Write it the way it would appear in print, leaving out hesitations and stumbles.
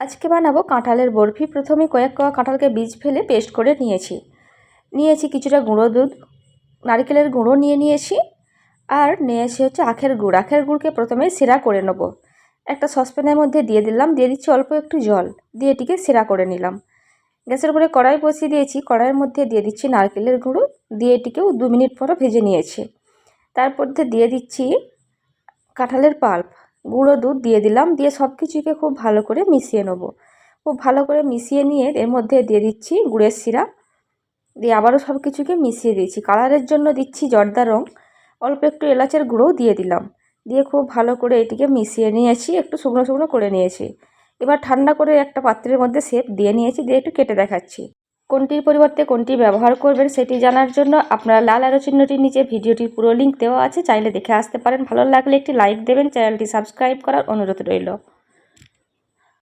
আজকে বানাবো কাঁঠালের বরফি। প্রথমে কয়েক কোয়া কাঁঠালকে বীজ ফেলে পেস্ট করে নিয়েছি কিছুটা গুঁড়ো দুধ, নারকেলের গুঁড়ো নিয়েছি আর নিয়েছি হচ্ছে আখের গুড়। আখের গুড়কে প্রথমে সিরা করে নেব। একটা সসপ্যানের মধ্যে দিয়ে দিচ্ছি অল্প একটু জল, দিয়ে এটিকে সিরা করে নিলাম। গ্যাসের উপরে কড়াই বসিয়ে দিয়েছি, কড়াইয়ের মধ্যে দিয়ে দিচ্ছি নারকেলের গুঁড়ো, দিয়ে এটিকেও 2 মিনিট পরে ভেজে নিয়েছি। তারপর দিয়ে দিচ্ছি কাঁঠালের পাল্প, গুঁড়ো দুধ দিয়ে দিলাম, দিয়ে সব কিছুকে খুব ভালো করে মিশিয়ে নেব। খুব ভালো করে মিশিয়ে নিয়ে এর মধ্যে দিয়ে দিচ্ছি গুড়ের সিরাপ, দিয়ে আবারও সব কিছুকে মিশিয়ে দিয়েছি। কালারের জন্য দিচ্ছি জর্দা রং, অল্প একটু এলাচের গুঁড়োও দিয়ে দিলাম, দিয়ে খুব ভালো করে এটিকে মিশিয়ে নিয়েছি, একটু শুকনো শুকনো করে নিয়েছি। এবার ঠান্ডা করে একটা পাত্রের মধ্যে শেপ দিয়ে নিয়েছি, দিয়ে একটু কেটে দেখাচ্ছি। কোনটির পরিবর্তে কোনটি ব্যবহার করবেন সেটি জানার জন্য আপনারা লাল অ্যারো চিহ্নটির নিচে ভিডিওটির পুরো লিঙ্ক দেওয়া আছে, চাইলে দেখে আসতে পারেন। ভালো লাগলে একটি লাইক দেবেন, চ্যানেলটি সাবস্ক্রাইব করার অনুরোধ রইল।